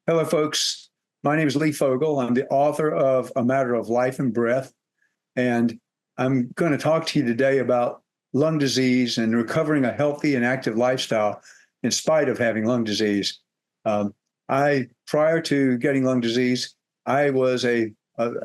Hello, folks. My name is Lee Fogel. I'm the author of A Matter of Life and Breath, and I'm going to talk to you today about lung disease and recovering a healthy and active lifestyle in spite of having lung disease. Prior to getting lung disease, I was at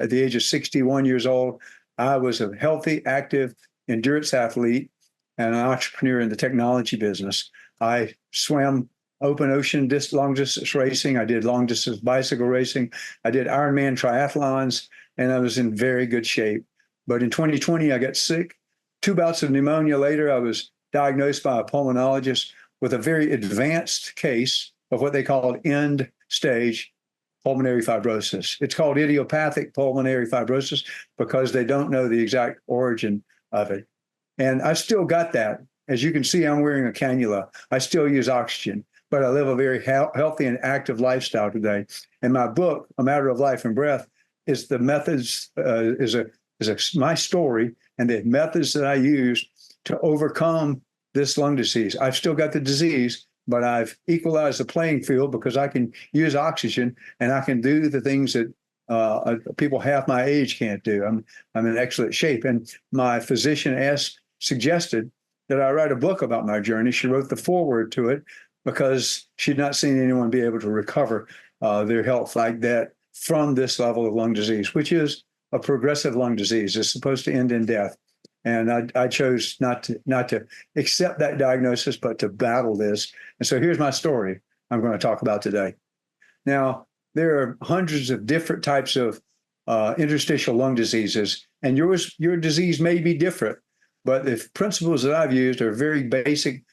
the age of 61 years old, I was a healthy, active endurance athlete and an entrepreneur in the technology business. I swam open ocean long distance racing. I did long distance bicycle racing. I did Ironman triathlons, and I was in very good shape. But in 2020, I got sick. 2 bouts of pneumonia later, I was diagnosed by a pulmonologist with a very advanced case of what they called end stage pulmonary fibrosis. It's called idiopathic pulmonary fibrosis because they don't know the exact origin of it. And I still got that. As you can see, I'm wearing a cannula. I still use oxygen, but I live a very healthy and active lifestyle today. And my book, A Matter of Life and Breath, is the methods, my story and the methods that I use to overcome this lung disease. I've still got the disease, but I've equalized the playing field because I can use oxygen and I can do the things that people half my age can't do. I'm in excellent shape. And my physician suggested that I write a book about my journey. She wrote the foreword to it because she'd not seen anyone be able to recover their health like that from this level of lung disease, which is a progressive lung disease. It's supposed to end in death. And I chose not to accept that diagnosis, but to battle this. And so here's my story I'm going to talk about today. Now, there are hundreds of different types of interstitial lung diseases, and your disease may be different, but the principles that I've used are very basic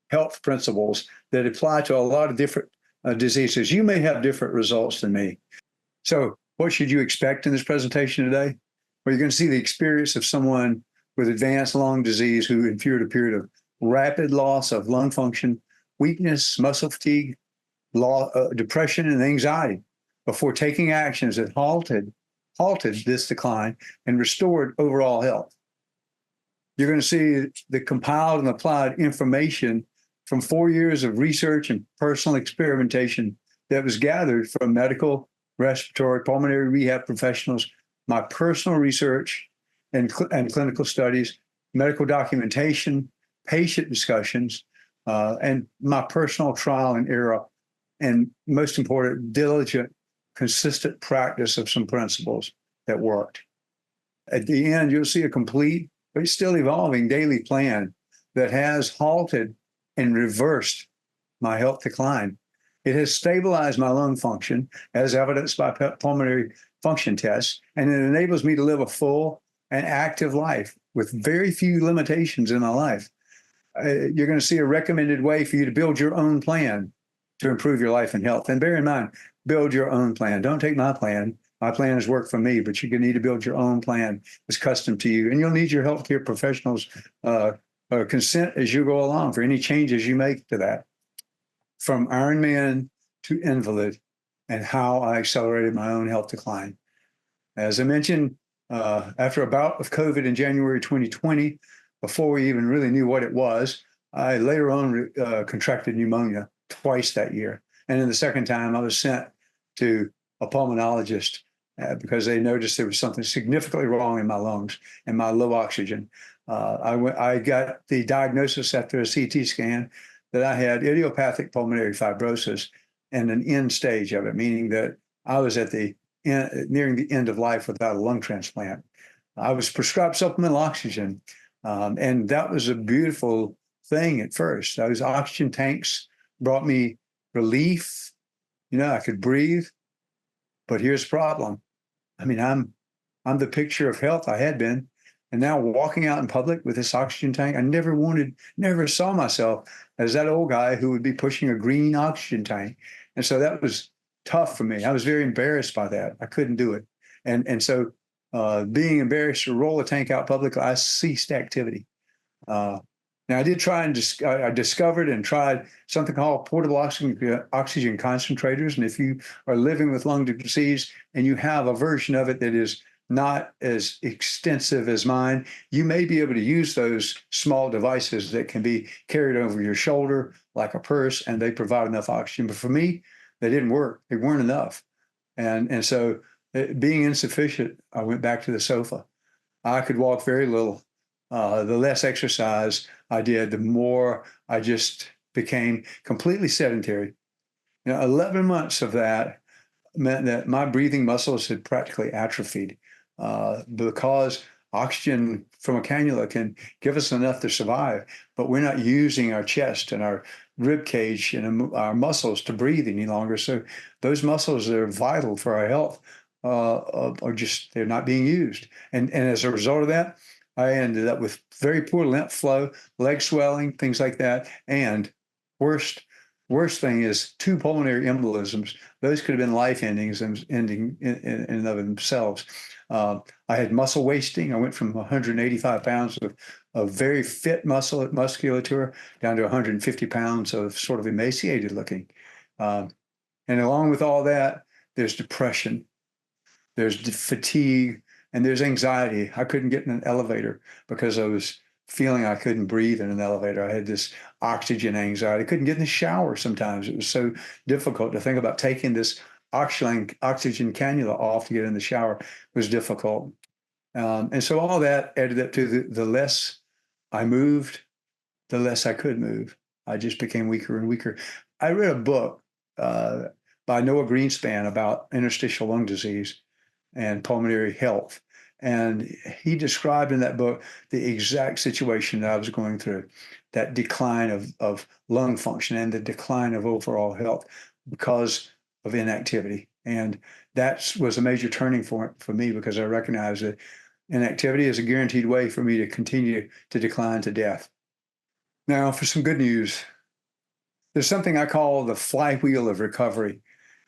health principles that apply to a lot of different diseases. You may have different results than me. So what should you expect in this presentation today? Well, you're going to see the experience of someone with advanced lung disease who endured a period of rapid loss of lung function, weakness, muscle fatigue, depression, and anxiety before taking actions that halted this decline and restored overall health. You're going to see the compiled and applied information from 4 years of research and personal experimentation that was gathered from medical, respiratory, pulmonary rehab professionals, my personal research and clinical studies, medical documentation, patient discussions, and my personal trial and error, and most important, diligent, consistent practice of some principles that worked. At the end, you'll see a complete, but it's still evolving daily plan that has halted and reversed my health decline. It has stabilized my lung function as evidenced by pulmonary function tests, and it enables me to live a full and active life with very few limitations in my life. You're going to see a recommended way for you to build your own plan to improve your life and health. And bear in mind, build your own plan. Don't take my plan. My plan has worked for me, but you're going to need to build your own plan that's custom to you. And you'll need your healthcare professionals' consent as you go along for any changes you make to that. From Ironman to invalid, and how I accelerated my own health decline. As I mentioned, after a bout of COVID in January 2020, before we even really knew what it was, I later on contracted pneumonia twice that year. And in the second time, I was sent to a pulmonologist because they noticed there was something significantly wrong in my lungs and my low oxygen. I got the diagnosis after a CT scan that I had idiopathic pulmonary fibrosis and an end stage of it, meaning that I was at the nearing the end of life without a lung transplant. I was prescribed supplemental oxygen, and that was a beautiful thing at first. Those oxygen tanks brought me relief. I could breathe. But here's the problem. I mean, I'm the picture of health I had been. And now walking out in public with this oxygen tank, I never saw myself as that old guy who would be pushing a green oxygen tank. And so that was tough for me. I was very embarrassed by that. I couldn't do it. And so being embarrassed to roll a tank out publicly, I ceased activity. Now, I did try and I discovered and tried something called portable oxygen concentrators. And if you are living with lung disease and you have a version of it that is not as extensive as mine, you may be able to use those small devices that can be carried over your shoulder like a purse, and they provide enough oxygen. But for me, they didn't work. They weren't enough. And so being insufficient, I went back to the sofa. I could walk very little. The less exercise I did, the more I just became completely sedentary. 11 months of that meant that my breathing muscles had practically atrophied because oxygen from a cannula can give us enough to survive, but we're not using our chest and our rib cage and our muscles to breathe any longer. So those muscles that are vital for our health are just, they're not being used. And as a result of that, I ended up with very poor lymph flow, leg swelling, things like that. And worst thing is 2 pulmonary embolisms. Those could have been life endings and ending in and of themselves. I had muscle wasting. I went from 185 pounds of very fit musculature down to 150 pounds of sort of emaciated looking. And along with all that, there's depression, there's fatigue, and there's anxiety. I couldn't get in an elevator because I was feeling I couldn't breathe in an elevator. I had this oxygen anxiety. I couldn't get in the shower sometimes. It was so difficult to think about taking this oxygen cannula off to get in the shower. It was difficult. And so all that added up to the less I moved, the less I could move. I just became weaker and weaker. I read a book by Noah Greenspan about interstitial lung disease and pulmonary health. And he described in that book the exact situation that I was going through, that decline of lung function and the decline of overall health because of inactivity. And that was a major turning point for me because I recognized that inactivity is a guaranteed way for me to continue to decline to death. Now, for some good news, there's something I call the flywheel of recovery.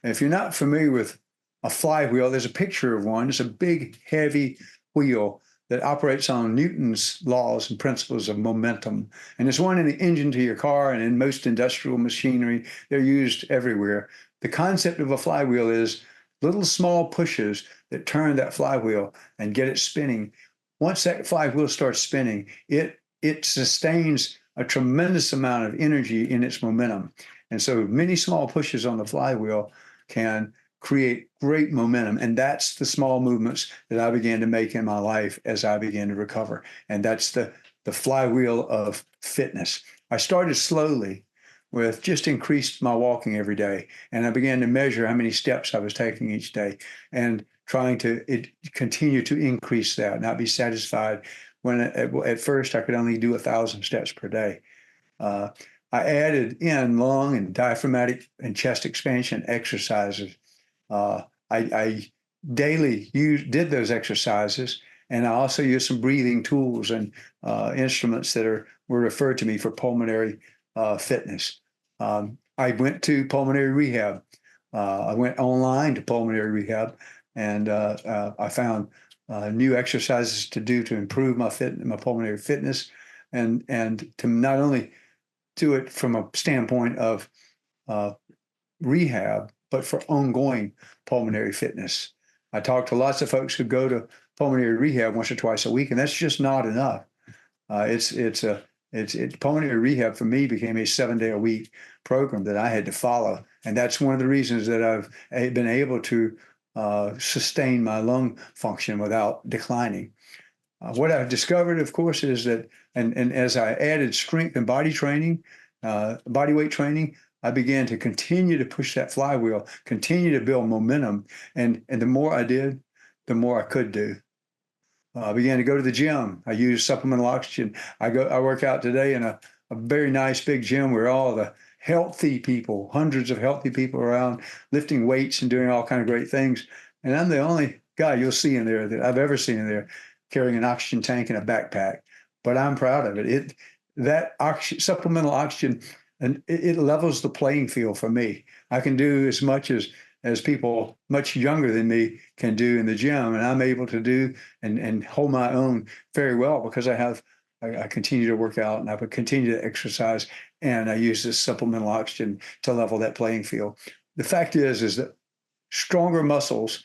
And if you're not familiar with a flywheel, there's a picture of one. It's a big, heavy wheel that operates on Newton's laws and principles of momentum. And there's one in the engine to your car and in most industrial machinery. They're used everywhere. The concept of a flywheel is little small pushes that turn that flywheel and get it spinning. Once that flywheel starts spinning, it sustains a tremendous amount of energy in its momentum. And so many small pushes on the flywheel can create great momentum. And that's the small movements that I began to make in my life as I began to recover. And that's the flywheel of fitness. I started slowly with just increased my walking every day. And I began to measure how many steps I was taking each day and trying to continue to increase that, not be satisfied when at first I could only do 1,000 steps per day. I added in lung and diaphragmatic and chest expansion exercises. I daily did those exercises, and I also used some breathing tools and instruments that were referred to me for pulmonary fitness. I went to pulmonary rehab. I went online to pulmonary rehab, and I found new exercises to do to improve my pulmonary fitness, and to not only do it from a standpoint of rehab, but for ongoing pulmonary fitness. I talked to lots of folks who go to pulmonary rehab once or twice a week, and that's just not enough. Pulmonary rehab for me became a 7-day-a-week program that I had to follow, and that's one of the reasons that I've been able to sustain my lung function without declining. What I've discovered, of course, is that, and as I added strength and body training, body weight training, I began to continue to push that flywheel, continue to build momentum. And the more I did, the more I could do. I began to go to the gym. I use supplemental oxygen. I work out today in a very nice big gym where all the healthy people, hundreds of healthy people around lifting weights and doing all kind of great things. And I'm the only guy you'll see in there that I've ever seen in there carrying an oxygen tank and a backpack. But I'm proud of it. Supplemental oxygen, and it levels the playing field for me. I can do as much as people much younger than me can do in the gym, and I'm able to do and hold my own very well because I continue to work out and I would continue to exercise, and I use this supplemental oxygen to level that playing field. The fact is that stronger muscles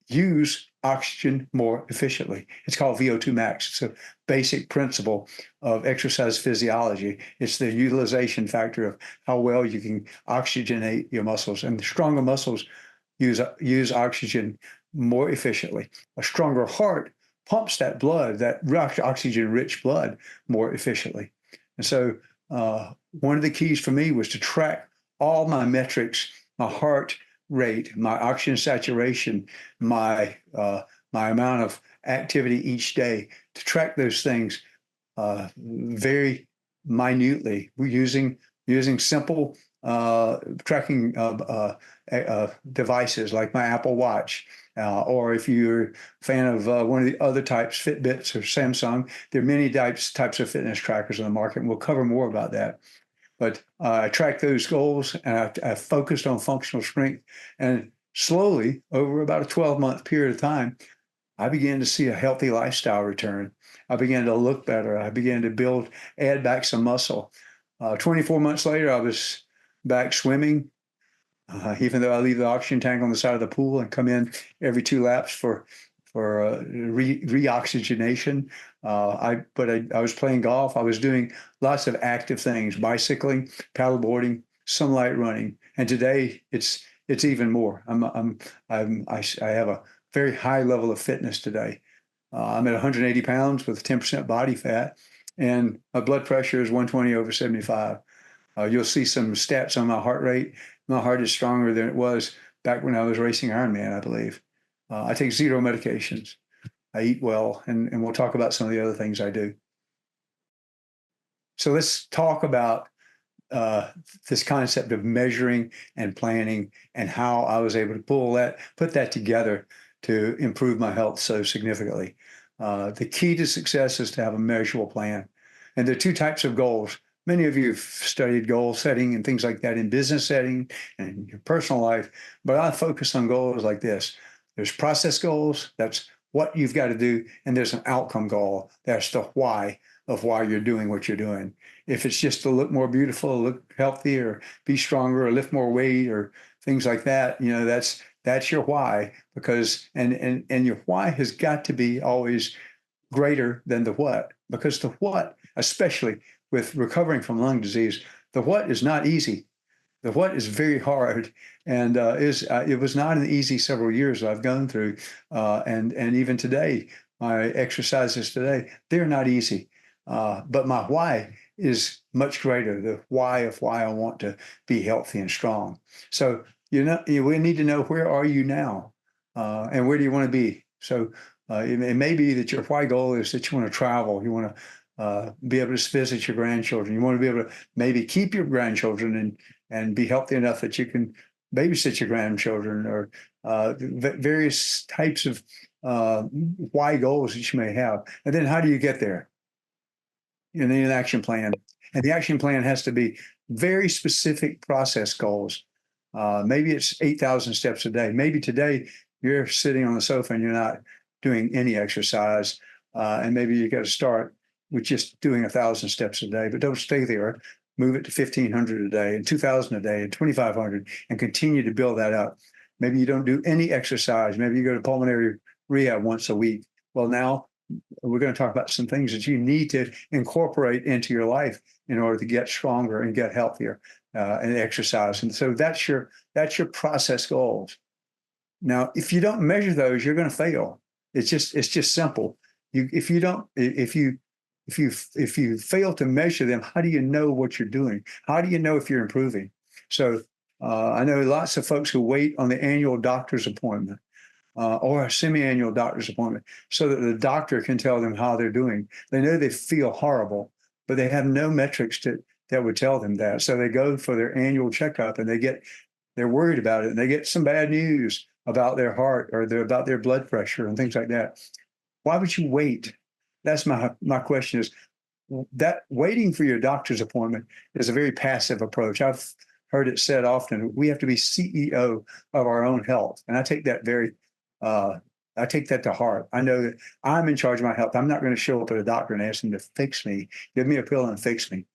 use oxygen more efficiently. It's called VO2 max. It's a basic principle of exercise physiology. It's the utilization factor of how well you can oxygenate your muscles. And the stronger muscles use oxygen more efficiently. A stronger heart pumps that blood, that oxygen-rich blood, more efficiently. And so one of the keys for me was to track all my metrics, my heart rate, my oxygen saturation, my amount of activity each day, to track those things very minutely. We're using simple tracking devices like my Apple Watch, or if you're a fan of one of the other types, Fitbits or Samsung, there are many types of fitness trackers on the market, and we'll cover more about that. But I tracked those goals, and I focused on functional strength. And slowly, over about a 12-month period of time, I began to see a healthy lifestyle return. I began to look better. I began to add back some muscle. 24 months later, I was back swimming, even though I leave the oxygen tank on the side of the pool and come in every 2 laps for reoxygenation. I was playing golf. I was doing lots of active things: bicycling, paddleboarding, some light running. And today it's even more. I have a very high level of fitness today. I'm at 180 pounds with 10% body fat, and my blood pressure is 120/75. You'll see some stats on my heart rate. My heart is stronger than it was back when I was racing Ironman, I believe. I take 0 medications. I eat well, and we'll talk about some of the other things I do. So let's talk about this concept of measuring and planning, and how I was able to put that together to improve my health so significantly. The key to success is to have a measurable plan. And there are 2 types of goals. Many of you have studied goal setting and things like that in business setting and your personal life, but I focus on goals like this. There's process goals, that's what you've got to do, and there's an outcome goal. That's the why of why you're doing what you're doing. If it's just to look more beautiful, look healthier, be stronger, or lift more weight, or things like that, that's your why, because and your why has got to be always greater than the what, because the what, especially with recovering from lung disease, the what is not easy. The what is very hard, and it was not an easy several years I've gone through, and even today, my exercises today, they're not easy. But my why is much greater. The why of why I want to be healthy and strong. So we need to know, where are you now, and where do you want to be? So it may be that your why goal is that you want to travel. You want to be able to visit your grandchildren. You want to be able to maybe keep your grandchildren and be healthy enough that you can babysit your grandchildren, or various types of why goals that you may have. And then how do you get there? You need an action plan. And the action plan has to be very specific process goals. Maybe it's 8,000 steps a day. Maybe today you're sitting on the sofa and you're not doing any exercise. And maybe you got to start with just doing 1,000 steps a day, but don't stay there. Move it to 1,500 a day, and 2,000 a day, and 2,500, and continue to build that up. Maybe you don't do any exercise. Maybe you go to pulmonary rehab once a week. Well, now we're going to talk about some things that you need to incorporate into your life in order to get stronger and get healthier, and exercise. And so that's your process goals. Now, if you don't measure those, you're going to fail. It's just simple. If you fail to measure them, how do you know what you're doing? How do you know if you're improving? So I know lots of folks who wait on the annual doctor's appointment, or a semi-annual doctor's appointment, so that the doctor can tell them how they're doing. They know they feel horrible, but they have no metrics that would tell them that. So they go for their annual checkup, and they're worried about it, and they get some bad news about their heart, or about their blood pressure and things like that. Why would you wait? That's my question, is that waiting for your doctor's appointment is a very passive approach. I've heard it said often, we have to be CEO of our own health. And I take that to heart. I know that I'm in charge of my health. I'm not going to show up at a doctor and ask him to fix me, give me a pill and fix me.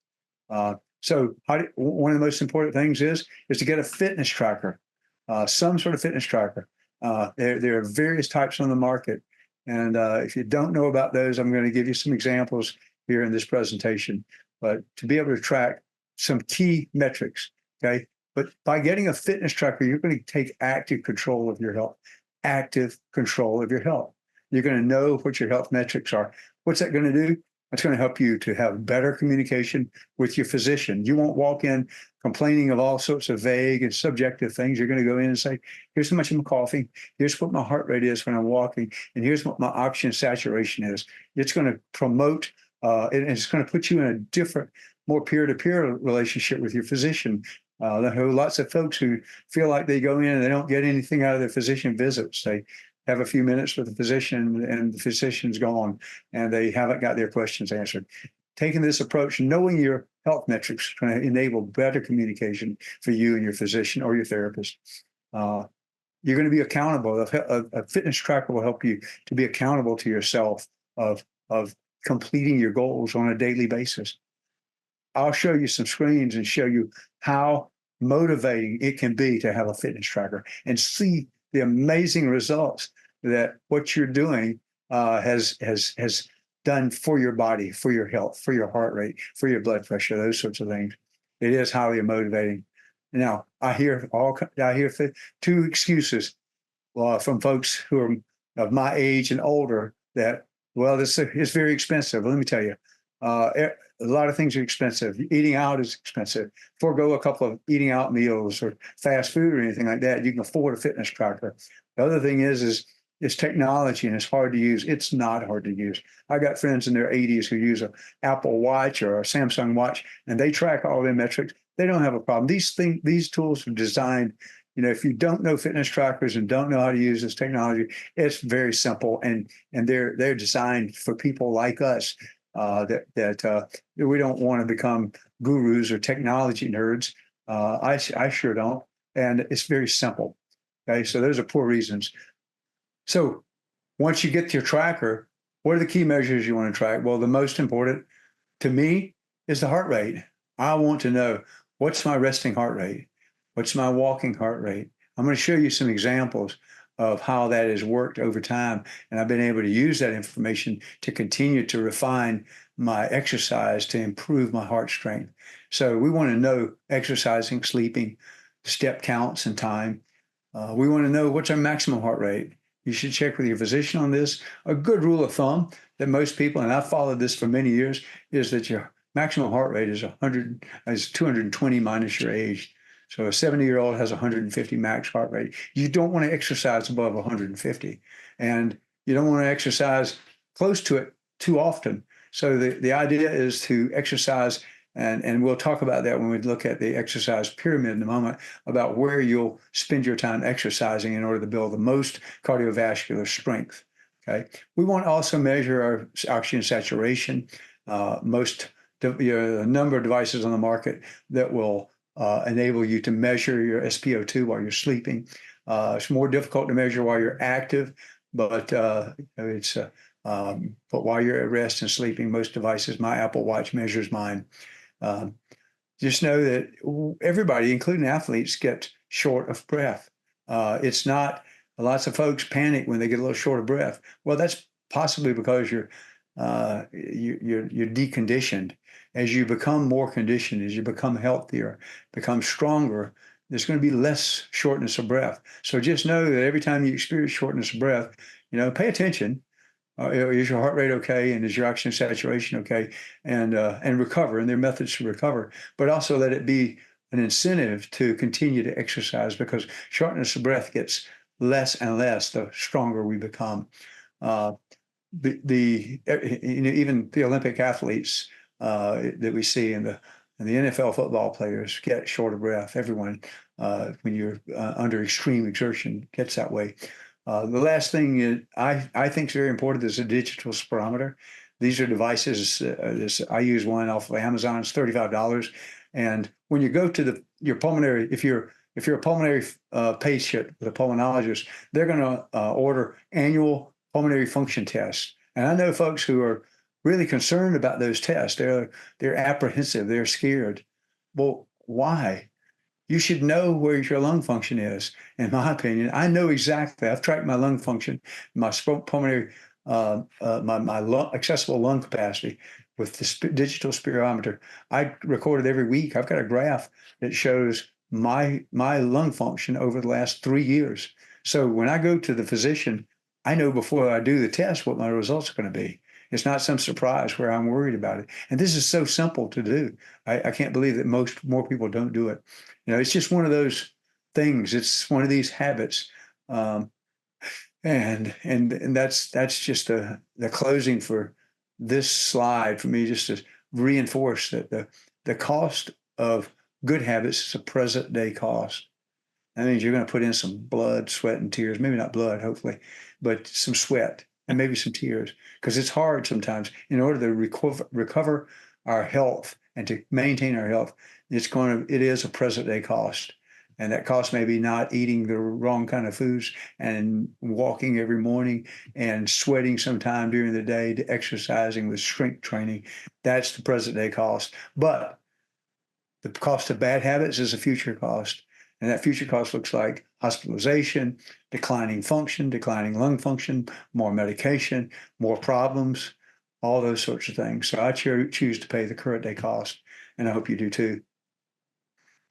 So one of the most important things is to get a fitness tracker, some sort of fitness tracker. There are various types on the market. And if you don't know about those, I'm going to give you some examples here in this presentation. But to be able to track some key metrics, okay? But by getting a fitness tracker, you're going to take active control of your health, active control of your health. You're going to know what your health metrics are. What's that going to do? It's going to help you to have better communication with your physician. You won't walk in complaining of all sorts of vague and subjective things. You're going to go in and say, here's how much I'm coughing. Here's what my heart rate is when I'm walking. And here's what my oxygen saturation is. It's going to promote, and it's going to put you in a different, more peer-to-peer relationship with your physician. There are lots of folks who feel like they go in and they don't get anything out of their physician visits. They have a few minutes with the physician and the physician's gone and they haven't got their questions answered. Taking this approach, knowing your health metrics is going to enable better communication for you and your physician or your therapist. You're going to be accountable. A fitness tracker will help you to be accountable to yourself of completing your goals on a daily basis. I'll show you some screens and show you how motivating it can be to have a fitness tracker and see the amazing results that what you're doing has done for your body, for your health, for your heart rate, for your blood pressure, those sorts of things. It is highly motivating. Now, I hear two excuses from folks who are of my age and older that, well, this is very expensive. Let me tell you, a lot of things are expensive. Eating out is expensive. Forego a couple of eating out meals or fast food or anything like that. You can afford a fitness tracker. The other thing is it's technology and it's hard to use. It's not hard to use. I got friends in their 80s who use an Apple Watch or a Samsung Watch, and they track all their metrics. They don't have a problem. These tools are designed. If you don't know fitness trackers and don't know how to use this technology, it's very simple, and they're designed for people like us. That we don't want to become gurus or technology nerds. I sure don't. And it's very simple. Okay, so those are poor reasons. So once you get your tracker, what are the key measures you want to track? Well, the most important to me is the heart rate. I want to know, what's my resting heart rate? What's my walking heart rate? I'm going to show you some examples of how that has worked over time. And I've been able to use that information to continue to refine my exercise to improve my heart strength. So we want to know exercising, sleeping, step counts and time. We want to know what's our maximum heart rate. You should check with your physician on this. A good rule of thumb that most people, and I've followed this for many years, is that your maximum heart rate is 220 minus your age. So a 70-year-old has 150 max heart rate. You don't want to exercise above 150, and you don't want to exercise close to it too often. So the idea is to exercise, and we'll talk about that when we look at the exercise pyramid in a moment, about where you'll spend your time exercising in order to build the most cardiovascular strength. Okay. We want to also measure our oxygen saturation. A number of devices on the market that will enable you to measure your SpO2 while you're sleeping. It's more difficult to measure while you're active, but while you're at rest and sleeping, most devices, my Apple Watch measures mine. Just know that everybody, including athletes, get short of breath. It's not, lots of folks panic when they get a little short of breath. Well, that's possibly because you're deconditioned. As you become more conditioned, as you become healthier, become stronger, there's going to be less shortness of breath. So just know that every time you experience shortness of breath, pay attention. Is your heart rate okay? And is your oxygen saturation okay? And recover. And there are methods to recover, but also let it be an incentive to continue to exercise, because shortness of breath gets less and less the stronger we become. Even the Olympic athletes that we see and the NFL football players get short of breath. Everyone, when you're under extreme exertion, gets that way. The last thing I think is very important is a digital spirometer. These are devices. I use one off of Amazon. It's $35. And when you go to your pulmonary, if you're a pulmonary patient with a pulmonologist, they're going to order annual pulmonary function tests. And I know folks who are really concerned about those tests. They're apprehensive. They're scared. Well, why? you should know where your lung function is. In my opinion, I know exactly. I've tracked my lung function, my pulmonary, my accessible lung capacity with the digital spirometer. I record it every week. I've got a graph that shows my lung function over the last 3 years. So when I go to the physician, I know before I do the test what my results are going to be. It's not some surprise where I'm worried about it. And this is so simple to do. I can't believe that more people don't do it. It's just one of those things. It's one of these habits. Um, and that's just the closing for this slide for me, just to reinforce that the cost of good habits is a present day cost. That means you're going to put in some blood, sweat, and tears. Maybe not blood, hopefully, but some sweat and maybe some tears, because it's hard sometimes. In order to recover our health and to maintain our health, it is a present day cost. And that cost may be not eating the wrong kind of foods and walking every morning and sweating sometime during the day, to exercising with strength training. That's the present day cost. But the cost of bad habits is a future cost. And that future cost looks like hospitalization, declining function, declining lung function, more medication, more problems, all those sorts of things. So I choose to pay the current day cost, and I hope you do too.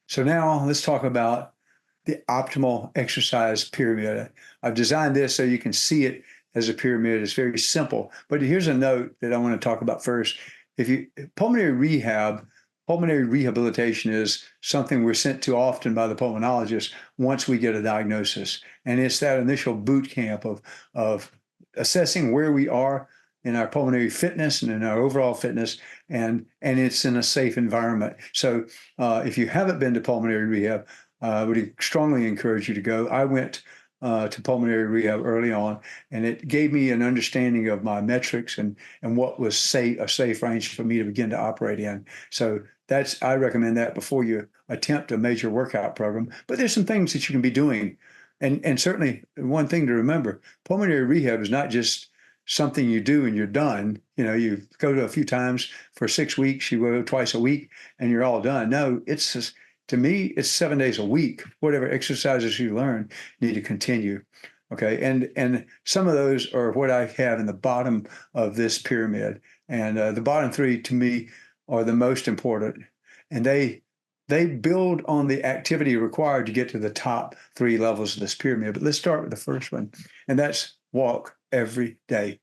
So now let's talk about the optimal exercise pyramid. I've designed this so you can see it as a pyramid. It's very simple. But here's a note that I want to talk about first. Pulmonary rehabilitation is something we're sent to often by the pulmonologist once we get a diagnosis. And it's that initial boot camp of assessing where we are in our pulmonary fitness and in our overall fitness, and it's in a safe environment. So if you haven't been to pulmonary rehab, I would strongly encourage you to go. I went to pulmonary rehab early on, and it gave me an understanding of my metrics and what was a safe range for me to begin to operate in. So I recommend that before you attempt a major workout program. But there's some things that you can be doing. And certainly one thing to remember, pulmonary rehab is not just something you do and you're done. You go to a few times for 6 weeks, you go twice a week, and you're all done. No, to me, it's 7 days a week. Whatever exercises you learn need to continue. Okay. And some of those are what I have in the bottom of this pyramid. And the bottom three to me are the most important. And they build on the activity required to get to the top three levels of this pyramid. But let's start with the first one. And that's walk every day.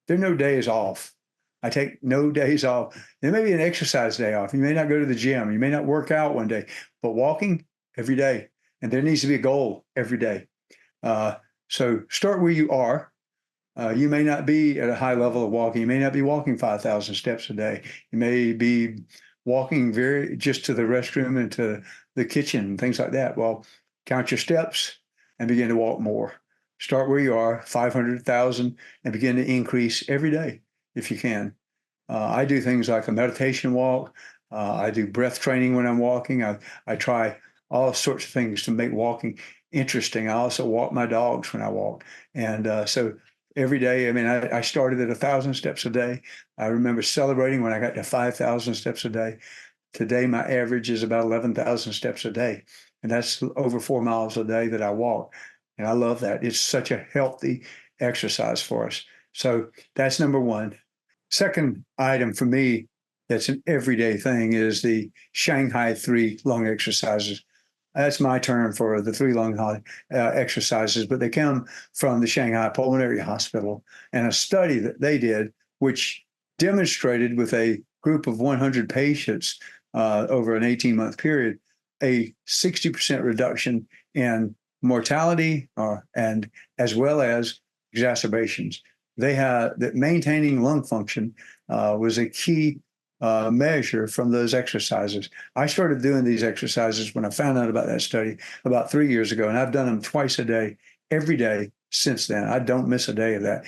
There are no days off. I take no days off. There may be an exercise day off. You may not go to the gym. You may not work out one day, but walking every day. And there needs to be a goal every day. So start where you are. You may not be at a high level of walking. You may not be walking 5,000 steps a day. You may be walking just to the restroom and to the kitchen and things like that. Well, count your steps and begin to walk more. Start where you are, 500,000, and begin to increase every day if you can. I do things like a meditation walk. I do breath training when I'm walking. I try all sorts of things to make walking interesting. I also walk my dogs when I walk. And so every day, I started at 1,000 steps a day. I remember celebrating when I got to 5,000 steps a day. Today, my average is about 11,000 steps a day. And that's over 4 miles a day that I walk. And I love that. It's such a healthy exercise for us. So that's number one. Second item for me that's an everyday thing is the Shanghai 3 lung exercises. That's my term for the 3 lung exercises, but they come from the Shanghai Pulmonary Hospital and a study that they did, which demonstrated with a group of 100 patients over an 18-month period, a 60% reduction in mortality and as well as exacerbations. They had that maintaining lung function was a key measure from those exercises. I started doing these exercises when I found out about that study about 3 years ago, and I've done them twice a day, every day since then. I don't miss a day of that.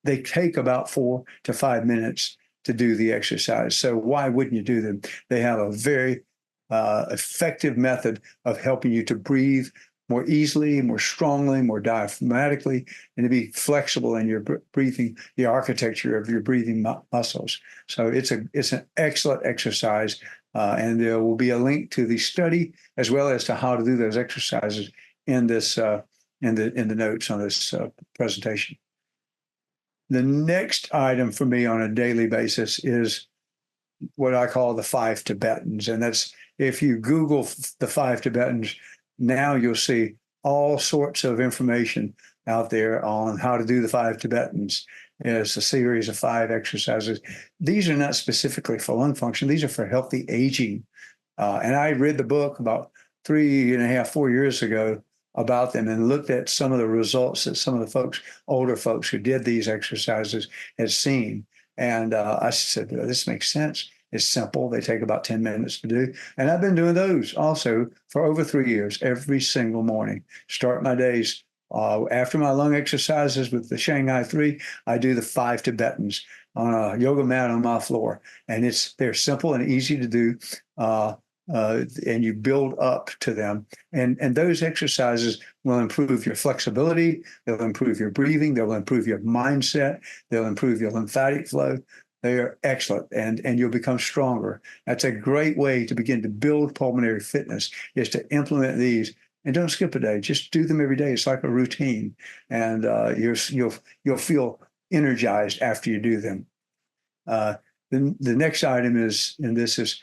They take about 4 to 5 minutes to do the exercise. So why wouldn't you do them? They have a very effective method of helping you to breathe more easily, more strongly, more diaphragmatically, and to be flexible in your breathing, the architecture of your breathing muscles. So it's an excellent exercise And there will be a link to the study as well as to how to do those exercises in this in the notes on this presentation. The next item for me on a daily basis is what I call the 5 Tibetans. And that's, if you Google the 5 Tibetans, now you'll see all sorts of information out there on how to do the 5 Tibetans. It's a series of 5 exercises. These are not specifically for lung function. These are for healthy aging. And I read the book about 3.5, 4 years ago about them and looked at some of the results that some of the folks, older folks who did these exercises had seen. And I said, this makes sense. It's simple. They take about 10 minutes to do. And I've been doing those also for over 3 years, every single morning. Start my days after my lung exercises with the Shanghai 3, I do the 5 Tibetans on a yoga mat on my floor. And they're simple and easy to do. And you build up to them. And those exercises will improve your flexibility. They'll improve your breathing. They'll improve your mindset. They'll improve your lymphatic flow. They are excellent, and you'll become stronger. That's a great way to begin to build pulmonary fitness, is to implement these. And don't skip a day. Just do them every day. It's like a routine. And you'll feel energized after you do them. The next item is, and this is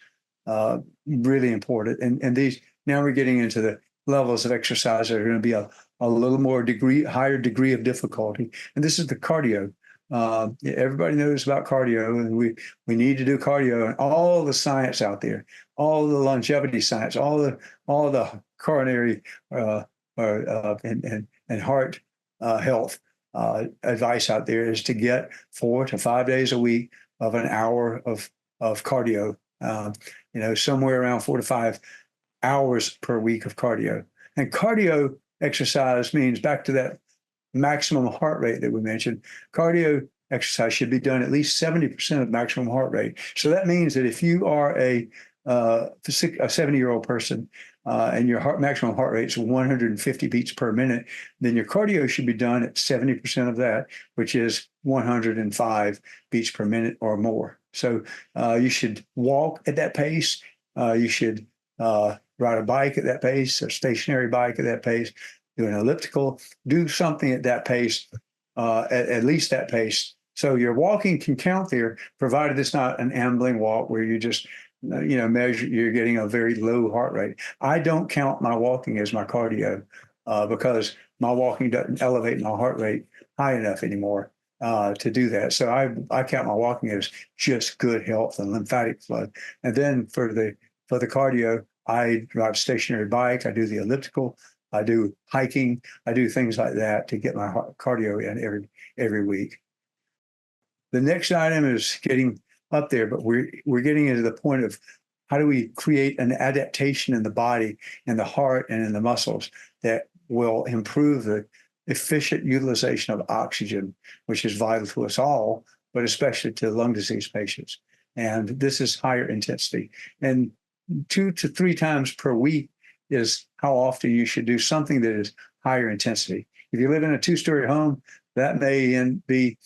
really important. And these, now we're getting into the levels of exercise that are going to be a little more higher degree of difficulty. And this is the cardio. Everybody knows about cardio, and we need to do cardio, and all the science out there, all the longevity science, all the coronary and heart health advice out there is to get 4 to 5 days a week of an hour of cardio. Somewhere around 4 to 5 hours per week of cardio. And cardio exercise means, back to that maximum heart rate that we mentioned, cardio exercise should be done at least 70% of maximum heart rate. So that means that if you are a 70-year-old person and your maximum heart rate is 150 beats per minute, then your cardio should be done at 70% of that, which is 105 beats per minute or more. So you should walk at that pace. You should ride a bike at that pace, a stationary bike at that pace, do an elliptical, do something at that pace, at least that pace. So your walking can count there, provided it's not an ambling walk where you just, measure, you're getting a very low heart rate. I don't count my walking as my cardio because my walking doesn't elevate my heart rate high enough anymore to do that. So I count my walking as just good health and lymphatic flow. And then for the cardio, I ride a stationary bike, I do the elliptical, I do hiking, I do things like that to get my cardio in every week. The next item is getting up there, but we're getting into the point of how do we create an adaptation in the body, in the heart, and in the muscles that will improve the efficient utilization of oxygen, which is vital to us all, but especially to lung disease patients. And this is higher intensity. And 2 to 3 times per week is how often you should do something that is higher intensity. If you live in a 2-story home, that may be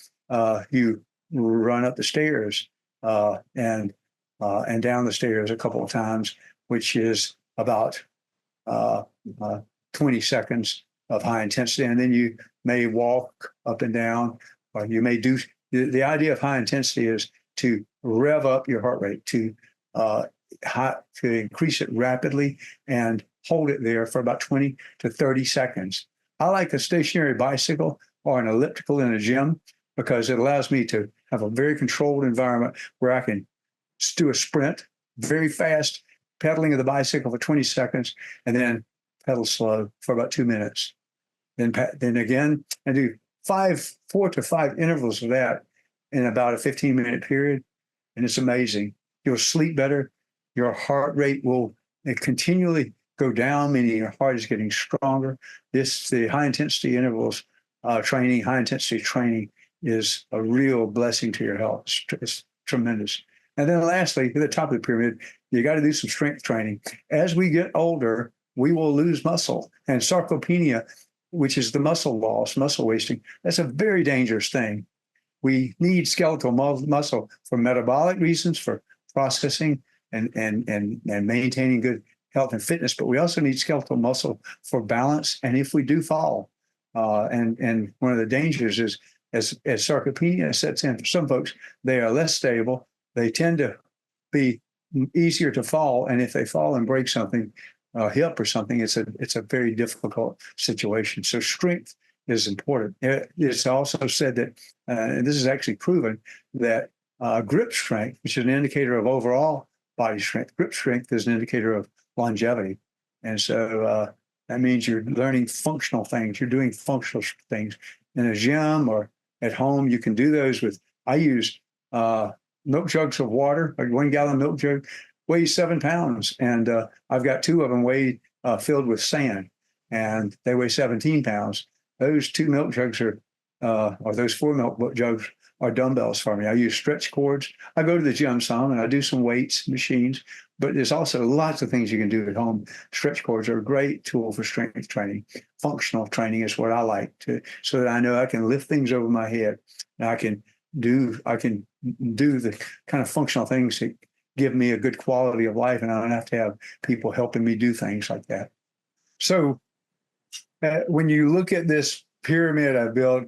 you run up the stairs and down the stairs a couple of times, which is about 20 seconds of high intensity. And then you may walk up and down, or you may do, the idea of high intensity is to rev up your heart rate, to increase it rapidly and hold it there for about 20 to 30 seconds. I like a stationary bicycle or an elliptical in a gym because it allows me to have a very controlled environment where I can do a sprint very fast, pedaling of the bicycle for 20 seconds, and then pedal slow for about 2 minutes. Then again, I do 4 to 5 intervals of that in about a 15-minute period, and it's amazing. You'll sleep better. Your heart rate will continually go down, meaning your heart is getting stronger. The high-intensity intervals training, high-intensity training is a real blessing to your health. It's tremendous. And then lastly, at the top of the pyramid, you got to do some strength training. As we get older, we will lose muscle. And sarcopenia, which is the muscle loss, muscle wasting, that's a very dangerous thing. We need skeletal muscle for metabolic reasons, for processing, and maintaining good health and fitness. But we also need skeletal muscle for balance. And if we do fall, and one of the dangers is as sarcopenia sets in for some folks, they are less stable. They tend to be easier to fall, and if they fall and break something, a hip or something, it's a very difficult situation. So strength is important. It's also said that, and this is actually proven, that grip strength, which is an indicator of overall body strength, grip strength is an indicator of longevity. And so that means you're learning functional things. You're doing functional things in a gym or at home. You can do those with, I use milk jugs of water, like 1 gallon milk jug, weighs 7 pounds. And I've got 2 of them weighed, filled with sand, and they weigh 17 pounds. Those 2 milk jugs are, or those 4 milk jugs are dumbbells for me. I use stretch cords. I go to the gym some and I do some weights, machines, but there's also lots of things you can do at home. Stretch cords are a great tool for strength training. Functional training is what I like to, so that I know I can lift things over my head. And I can do the kind of functional things that give me a good quality of life, and I don't have to have people helping me do things like that. So when you look at this pyramid I built,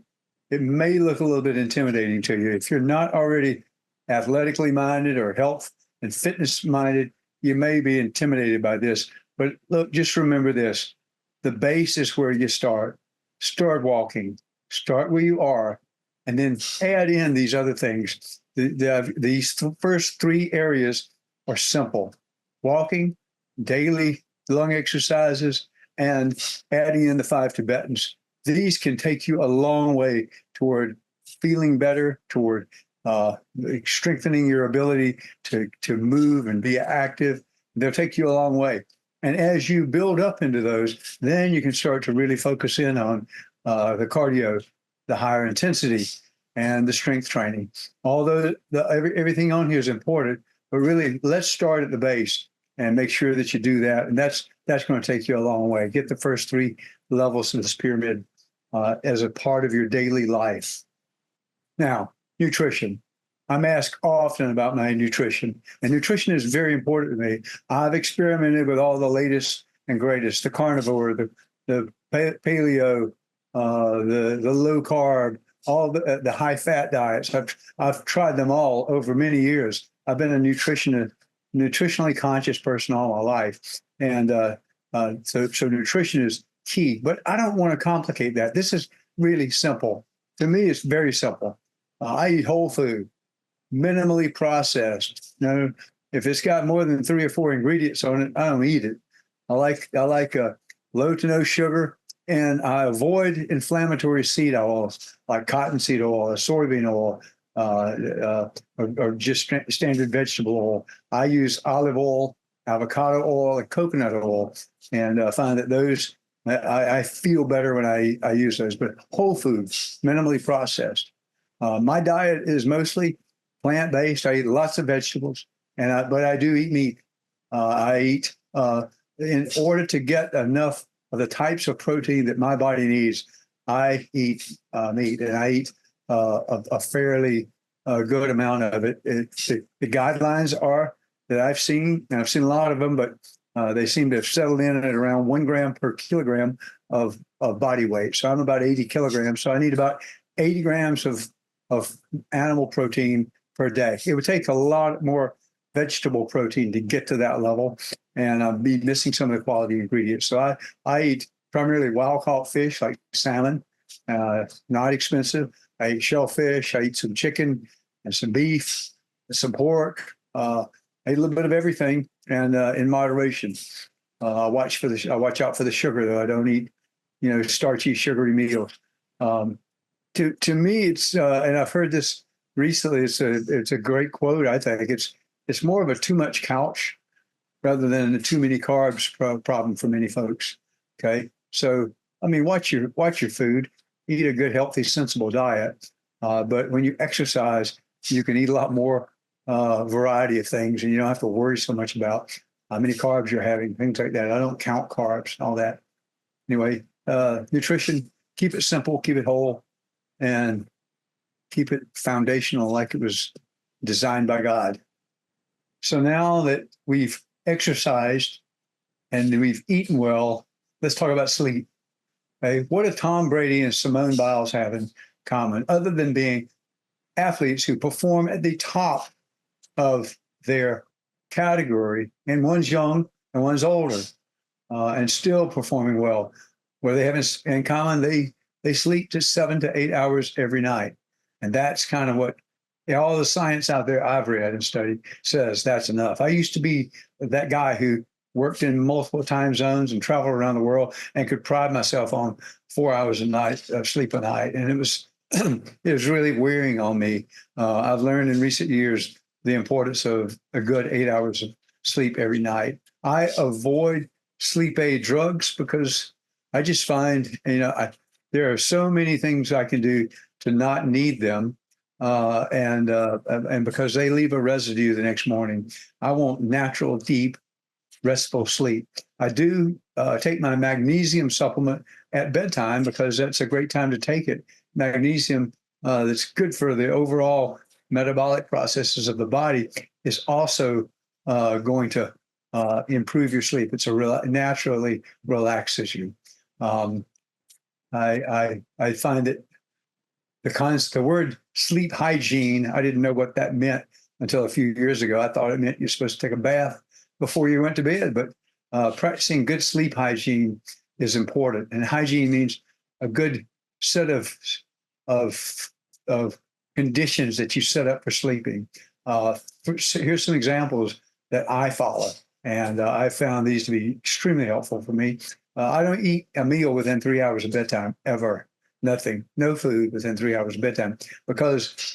it may look a little bit intimidating to you. If you're not already athletically minded or health and fitness minded, you may be intimidated by this. But look, just remember this. The base is where you start. Start walking. Start where you are, and then add in these other things. These first 3 areas are simple. Walking, daily lung exercises, and adding in the 5 Tibetans. These can take you a long way toward feeling better, toward strengthening your ability to move and be active. They'll take you a long way. And as you build up into those, then you can start to really focus in on the cardio, the higher intensity, and the strength training. Although everything on here is important, but really let's start at the base and make sure that you do that. And that's going to take you a long way. Get the first 3 levels of this pyramid as a part of your daily life. Now, nutrition. I'm asked often about my nutrition, and nutrition is very important to me. I've experimented with all the latest and greatest, the carnivore, the paleo, the low carb, all the high fat diets. I've tried them all over many years. I've been a nutritionally conscious person all my life, and so nutrition is key. But I don't want to complicate that. This is really simple. To me, it's very simple. I eat whole food, minimally processed. If it's got more than 3 or 4 ingredients on it, I don't eat it. I like low to no sugar, and I avoid inflammatory seed oils like cottonseed oil or soybean oil, or just standard vegetable oil. I use olive oil, avocado oil, and coconut oil, and find that those, I feel better when I use those. But whole foods, minimally processed. My diet is mostly plant-based. I eat lots of vegetables, but I do eat meat. I eat, in order to get enough of the types of protein that my body needs, I eat meat, and I eat a fairly good amount of it. The guidelines are that I've seen, and I've seen a lot of them, but they seem to have settled in at around 1 gram per kilogram of body weight. So I'm about 80 kilograms. So I need about 80 grams of animal protein per day. It would take a lot more vegetable protein to get to that level, and I'd be missing some of the quality ingredients. So I eat primarily wild-caught fish like salmon, not expensive. I eat shellfish. I eat some chicken and some beef, and some pork. I eat a little bit of everything, and in moderation. I watch out for the sugar, though. I don't eat, starchy, sugary meals. To me, it's and I've heard this recently. It's a great quote. I think it's more of a too much couch rather than a too many carbs problem for many folks. Okay, so I mean, watch your food, eat a good, healthy, sensible diet. But when you exercise, you can eat a lot more variety of things, and you don't have to worry so much about how many carbs you're having, things like that. I don't count carbs, all that. Anyway, nutrition, keep it simple, keep it whole, and keep it foundational like it was designed by God. So now that we've exercised and we've eaten well, let's talk about sleep. Okay? What do Tom Brady and Simone Biles have in common, other than being athletes who perform at the top of their category? And one's young and one's older, and still performing well. What they have in common, they sleep to 7 to 8 hours every night. And that's kind of what all the science out there I've read and studied says that's enough. I used to be that guy who worked in multiple time zones and traveled around the world and could pride myself on 4 hours a night of sleep a night. And it was it was really wearing on me. I've learned in recent years the importance of a good 8 hours of sleep every night. I avoid sleep aid drugs because I just find, there are so many things I can do to not need them. And because they leave a residue the next morning, I want natural, deep, restful sleep. I do take my magnesium supplement at bedtime because that's a great time to take it. Magnesium, that's good for the overall metabolic processes of the body, is also going to improve your sleep. It's naturally relaxes you. I find that the word sleep hygiene, I didn't know what that meant until a few years ago. I thought it meant you're supposed to take a bath before you went to bed, but practicing good sleep hygiene is important. And hygiene means a good set of conditions that you set up for sleeping. Here's some examples that I follow, and I found these to be extremely helpful for me. I don't eat a meal within 3 hours of bedtime, ever. Nothing, no food within 3 hours of bedtime, because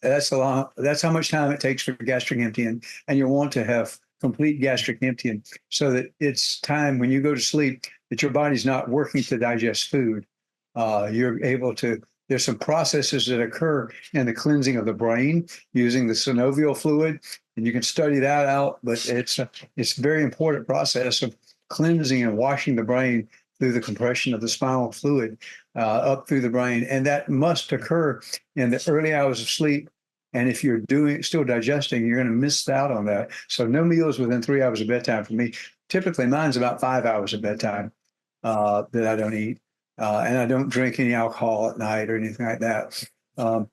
that's how much time it takes for gastric emptying, and you want to have complete gastric emptying so that it's time when you go to sleep that your body's not working to digest food. You're able to. There's some processes that occur in the cleansing of the brain using the synovial fluid, and you can study that out. But it's a very important process of cleansing and washing the brain through the compression of the spinal fluid up through the brain, and that must occur in the early hours of sleep. And if you're still digesting, you're going to miss out on that. So no meals within 3 hours of bedtime for me. Typically, mine's about 5 hours of bedtime that I don't eat. And I don't drink any alcohol at night or anything like that. No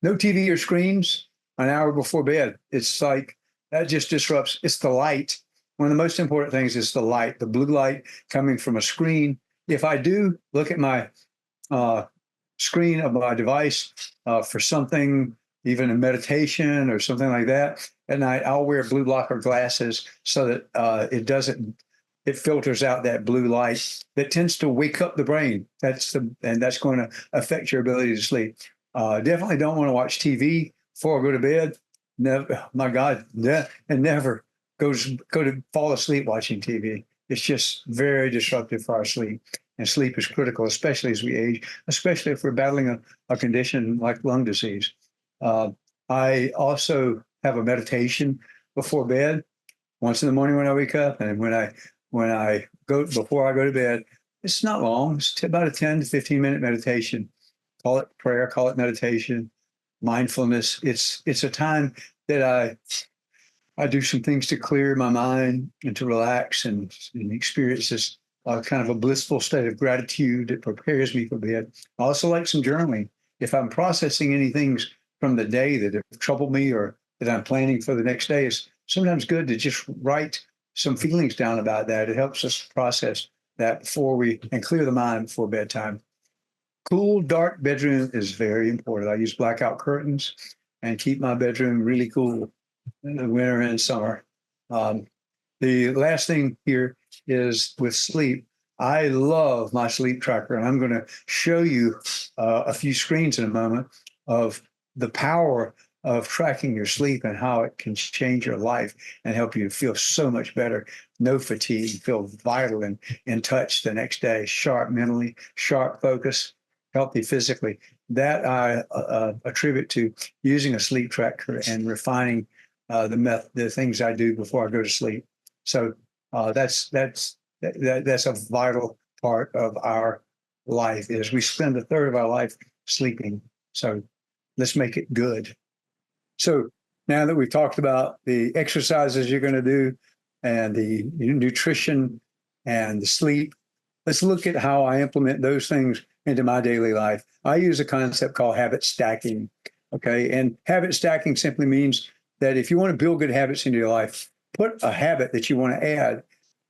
TV or screens an hour before bed. It's like that just disrupts. It's the light. One of the most important things is the light, the blue light coming from a screen. If I do look at my screen of my device for something, even a meditation or something like that, at night, I'll wear blue blocker glasses so that it filters out that blue light that tends to wake up the brain. And that's going to affect your ability to sleep. Definitely don't want to watch TV before I go to bed. Never, my God, and never go to fall asleep watching TV. It's just very disruptive for our sleep. And sleep is critical, especially as we age, especially if we're battling a condition like lung disease. I also have a meditation before bed, once in the morning when I wake up, and when I go before I go to bed. It's not long. It's about a 10 to 15-minute meditation. Call it prayer, call it meditation, mindfulness. It's a time that I do some things to clear my mind and to relax and experience this kind of a blissful state of gratitude that prepares me for bed. I also like some journaling. If I'm processing any things from the day that have troubled me or that I'm planning for the next day, it's sometimes good to just write some feelings down about that. It helps us process that and clear the mind before bedtime. Cool, dark bedroom is very important. I use blackout curtains and keep my bedroom really cool in the winter and summer. The last thing here is with sleep. I love my sleep tracker, and I'm going to show you a few screens in a moment of the power of tracking your sleep and how it can change your life and help you feel so much better. No fatigue, feel vital and in touch the next day, sharp mentally, sharp focus, healthy physically. That I attribute to using a sleep tracker and refining the things I do before I go to sleep. So that's a vital part of our life. Is we spend a third of our life sleeping. So let's make it good. So now that we've talked about the exercises you're going to do and the nutrition and the sleep, let's look at how I implement those things into my daily life. I use a concept called habit stacking. Okay. And habit stacking simply means that if you want to build good habits into your life, put a habit that you want to add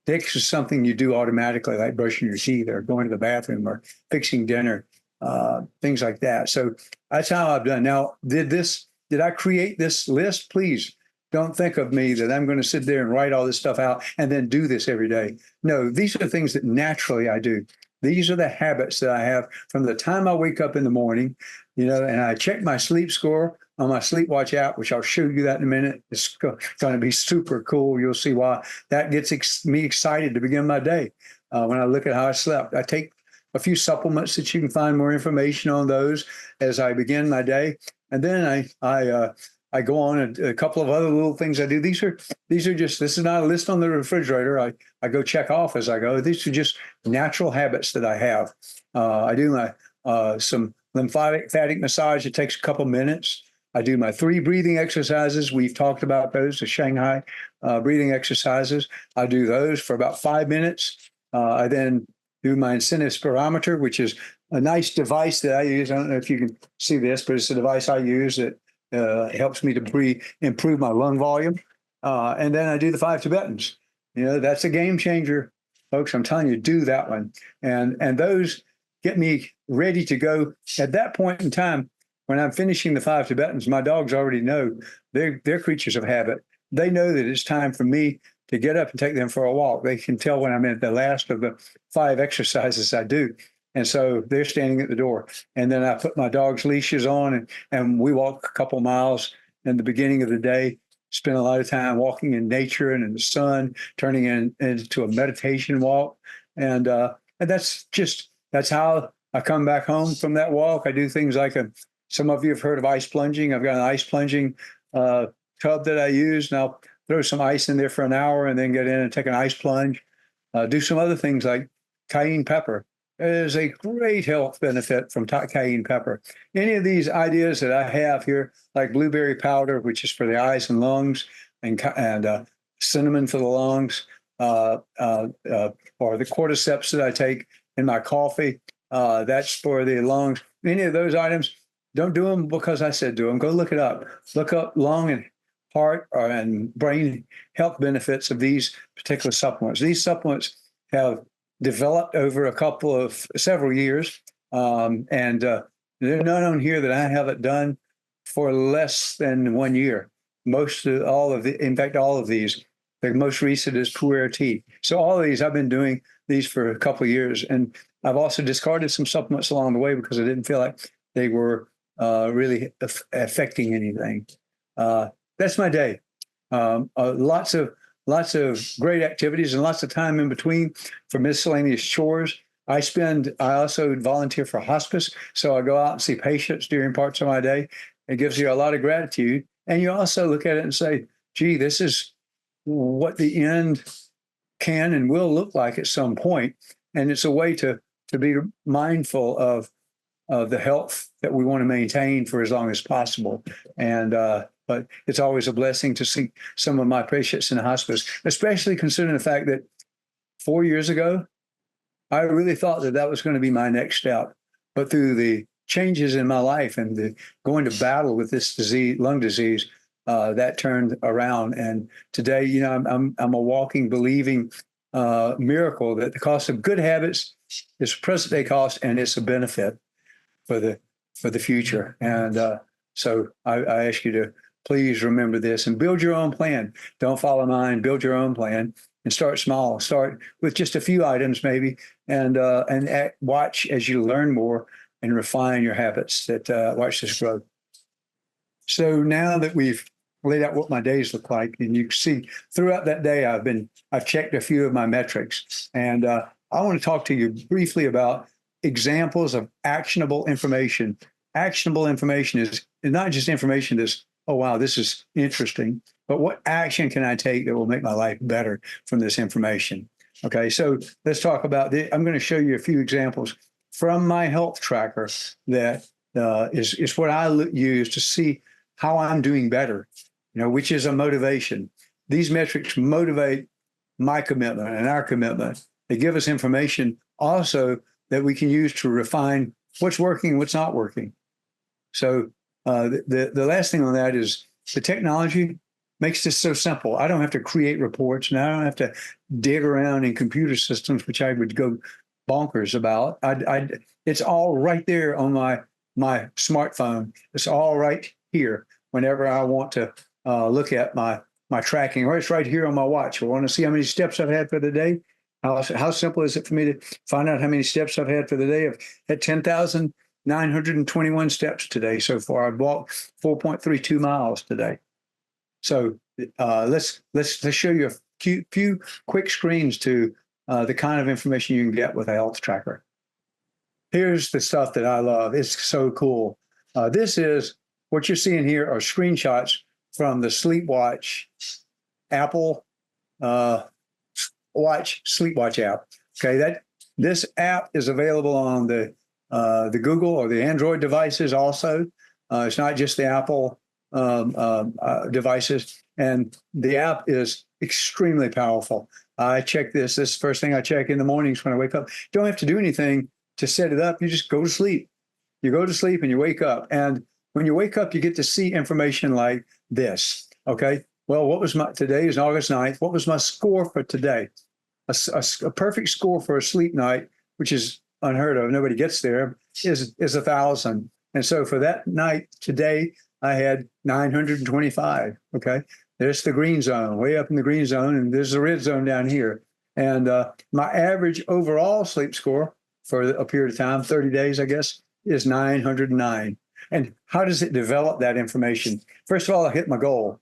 next to something you do automatically, like brushing your teeth or going to the bathroom or fixing dinner, things like that. So that's how I've done. Now, did I create this list? Please don't think of me that I'm going to sit there and write all this stuff out and then do this every day. No, these are things that naturally I do. These are the habits that I have from the time I wake up in the morning, and I check my sleep score on my Sleepwatch app, which I'll show you that in a minute. It's going to be super cool. You'll see why that gets me excited to begin my day when I look at how I slept. I take a few supplements that you can find more information on those as I begin my day. And then I go on a couple of other little things I do. This is not a list on the refrigerator. I go check off as I go. These are just natural habits that I have. I do some lymphatic massage. It takes a couple minutes. I do my 3 breathing exercises. We've talked about those, the Shanghai breathing exercises. I do those for about 5 minutes. I then do my incentive spirometer, which is a nice device that I use. I don't know if you can see this, but it's a device I use that helps me to improve my lung volume. And then I do the 5 Tibetans. That's a game changer, folks. I'm telling you, do that one. And those get me ready to go. At that point in time, when I'm finishing the 5 Tibetans, my dogs already know they're creatures of habit. They know that it's time for me to get up and take them for a walk. They can tell when I'm at the last of the 5 exercises I do. And so they're standing at the door. And then I put my dog's leashes on and we walk a couple miles in the beginning of the day, spend a lot of time walking in nature and in the sun, turning into a meditation walk. And that's how I come back home from that walk. I do things like some of you have heard of ice plunging. I've got an ice plunging tub that I use, and I'll throw some ice in there for an hour and then get in and take an ice plunge. Do some other things like cayenne pepper. There's a great health benefit from cayenne pepper. Any of these ideas that I have here, like blueberry powder, which is for the eyes and lungs, and cinnamon for the lungs, or the cordyceps that I take in my coffee, that's for the lungs. Any of those items, don't do them because I said do them. Go look it up. Look up lung and heart and brain health benefits of these particular supplements. These supplements have developed over several years, and they're not on here that I haven't done for less than 1 year. All of these, the most recent is Puer tea. So all of these, I've been doing these for a couple of years, and I've also discarded some supplements along the way because I didn't feel like they were really affecting anything. That's my day. Lots of great activities and lots of time in between for miscellaneous chores. I also volunteer for hospice. So I go out and see patients during parts of my day. It gives you a lot of gratitude. And you also look at it and say, gee, this is what the end can and will look like at some point. And it's a way to be mindful of the health that we want to maintain for as long as possible. And but it's always a blessing to see some of my patients in the hospice, especially considering the fact that 4 years ago, I really thought that was going to be my next step. But through the changes in my life and the going to battle with this disease, lung disease, that turned around. And today, I'm a walking, believing miracle that the cost of good habits is present day cost, and it's a benefit for the future. And so I ask you to please remember this and build your own plan. Don't follow mine. Build your own plan and start small. Start with just a few items maybe, and watch as you learn more and refine your habits. Watch this grow. So now that we've laid out what my days look like, and you can see throughout that day, I've checked a few of my metrics, and I want to talk to you briefly about examples of actionable information. Actionable information is not just information that's, oh, wow, this is interesting, but what action can I take that will make my life better from this information? Okay, so let's talk about I'm going to show you a few examples from my health tracker that is what I use to see how I'm doing better which is a motivation. These metrics motivate my commitment and our commitment. They give us information also that we can use to refine what's working, what's not working. So the last thing on that is the technology makes this so simple. I don't have to create reports, and I don't have to dig around in computer systems, which I would go bonkers about. It's all right there on my smartphone. It's all right here whenever I want to look at my tracking, or it's right here on my watch. I want to see how many steps I've had for the day. How simple is it for me to find out how many steps I've had for the day? I've had 10,921 steps today so far. I've walked 4.32 miles today. So let's show you a few quick screens to the kind of information you can get with a health tracker. Here's the stuff that I love. It's so cool. This is what you're seeing here are screenshots from the Sleepwatch Apple Sleepwatch app. Okay, this app is available on the Google or the Android devices also. It's not just the Apple devices, and the app is extremely powerful. I check this. This is the first thing I check in the mornings when I wake up. You don't have to do anything to set it up. You just go to sleep. You go to sleep and you wake up. And when you wake up, you get to see information like this. Okay. Well, today is August 9th. What was my score for today? A perfect score for a sleep night, which is unheard of. Nobody gets there, is 1,000. And so for that night today, I had 925. Okay. There's the green zone, way up in the green zone, and there's the red zone down here. And my average overall sleep score for a period of time, 30 days, I guess, is 909. And how does it develop that information? First of all, I hit my goal.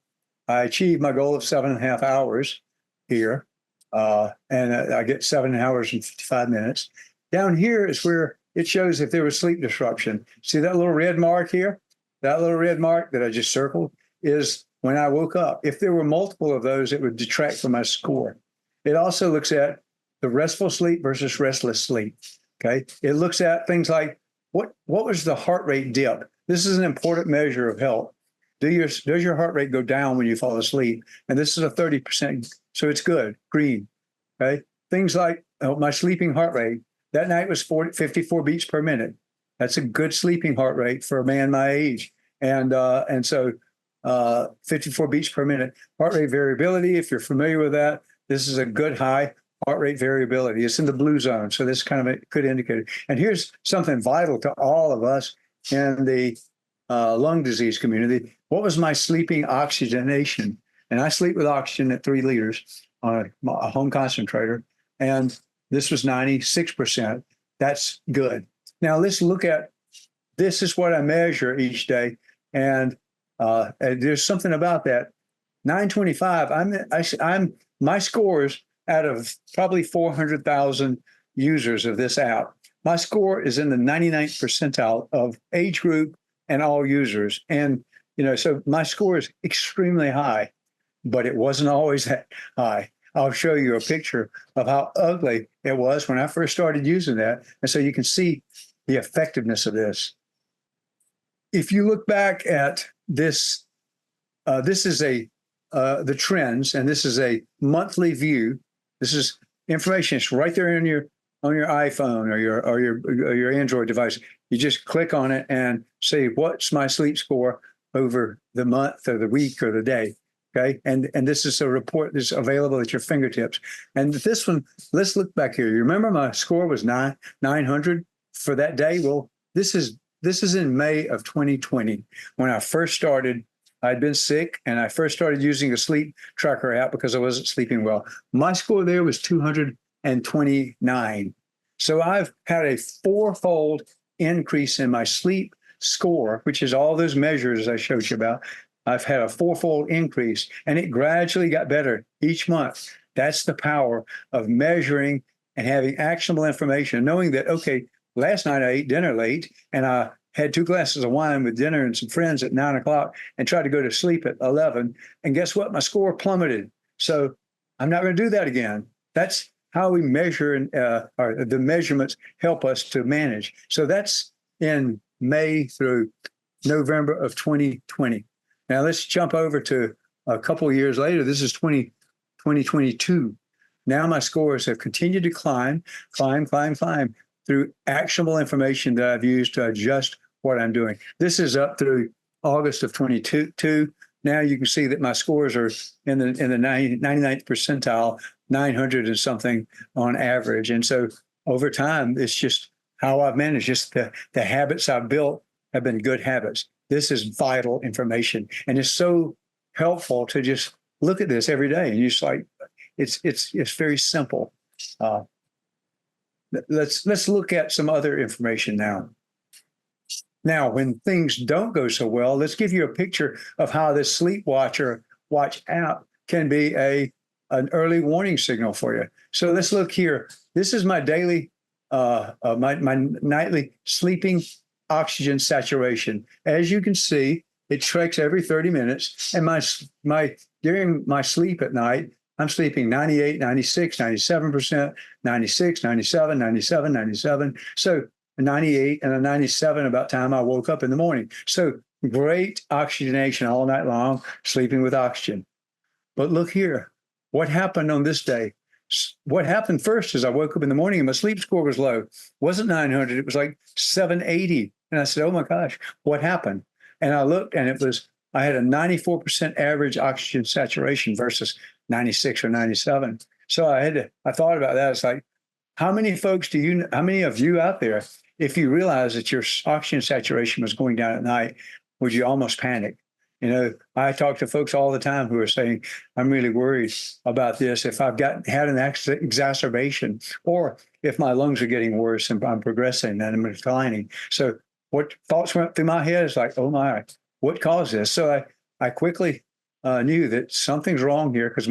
I achieved my goal of 7.5 hours here, and I get 7 hours and 55 minutes. Down here is where it shows if there was sleep disruption. See that little red mark here? That little red mark that I just circled is when I woke up. If there were multiple of those, it would detract from my score. It also looks at the restful sleep versus restless sleep. Okay. It looks at things like what was the heart rate dip? This is an important measure of health. Does your heart rate go down when you fall asleep? And this is a 30%. So it's good, green. Okay. Things like my sleeping heart rate. That night was 54 beats per minute. That's a good sleeping heart rate for a man my age. And so 54 beats per minute. Heart rate variability, if you're familiar with that, this is a good high heart rate variability. It's in the blue zone. So this is kind of a good indicator. And here's something vital to all of us in the lung disease community. What was my sleeping oxygenation? And I sleep with oxygen at 3 liters on a home concentrator. And this was 96%. That's good. Now let's look at, this is what I measure each day. And there's something about that. 925, my scores out of probably 400,000 users of this app. My score is in the 99th percentile of age group and all users. And, so my score is extremely high, but it wasn't always that high. I'll show you a picture of how ugly it was when I first started using that. And so you can see the effectiveness of this. If you look back at this, this is the trends, and this is a monthly view. This is information. It's right there on your iPhone or your Android device. You just click on it and say, what's my sleep score over the month or the week or the day? Okay. And this is a report that's available at your fingertips. And this one, let's look back here. You remember my score was 900 for that day? Well, this is in May of 2020 when I first started. I'd been sick and I first started using a sleep tracker app because I wasn't sleeping well. My score there was 229. So I've had a 4-fold increase in my sleep score, which is all those measures I showed you about. I've had a 4-fold increase, and it gradually got better each month. That's the power of measuring and having actionable information, knowing that, okay, last night I ate dinner late and I had 2 glasses of wine with dinner and some friends at 9 o'clock and tried to go to sleep at 11. And guess what? My score plummeted. So I'm not going to do that again. That's how we measure, and or the measurements help us to manage. So that's in May through November of 2020. Now let's jump over to a couple of years later, this is 2022. Now my scores have continued to climb through actionable information that I've used to adjust what I'm doing. This is up through August of 22. Now you can see that my scores are in the 99th percentile, 900 and something on average. And so over time, it's just how I've managed. Just the habits I've built have been good habits. This is vital information, and it's so helpful to just look at this every day. And you just like, it's very simple. Let's look at some other information now. Now, when things don't go so well, let's give you a picture of how this Sleep Watch app can be an early warning signal for you. So let's look here. This is my daily, my nightly sleeping oxygen saturation. As you can see, it tracks every 30 minutes. And during my sleep at night, I'm sleeping 98, 96, 97%, 96, 97, 97, 97. So 98 and a 97 about time I woke up in the morning. So great oxygenation all night long, sleeping with oxygen. But look here, what happened on this day? What happened first is I woke up in the morning and my sleep score was low. It wasn't 900, it was like 780. And I said, oh my gosh, what happened? And I looked and I had a 94% average oxygen saturation versus 96 or 97. So I thought about that. It's like, how many of you out there, if you realize that your oxygen saturation was going down at night, would you almost panic? You know, I talk to folks all the time who are saying, I'm really worried about this. If I've had an exacerbation, or if my lungs are getting worse and I'm progressing and I'm declining. So what thoughts went through my head is like, oh my, what caused this? So I quickly knew that something's wrong here, because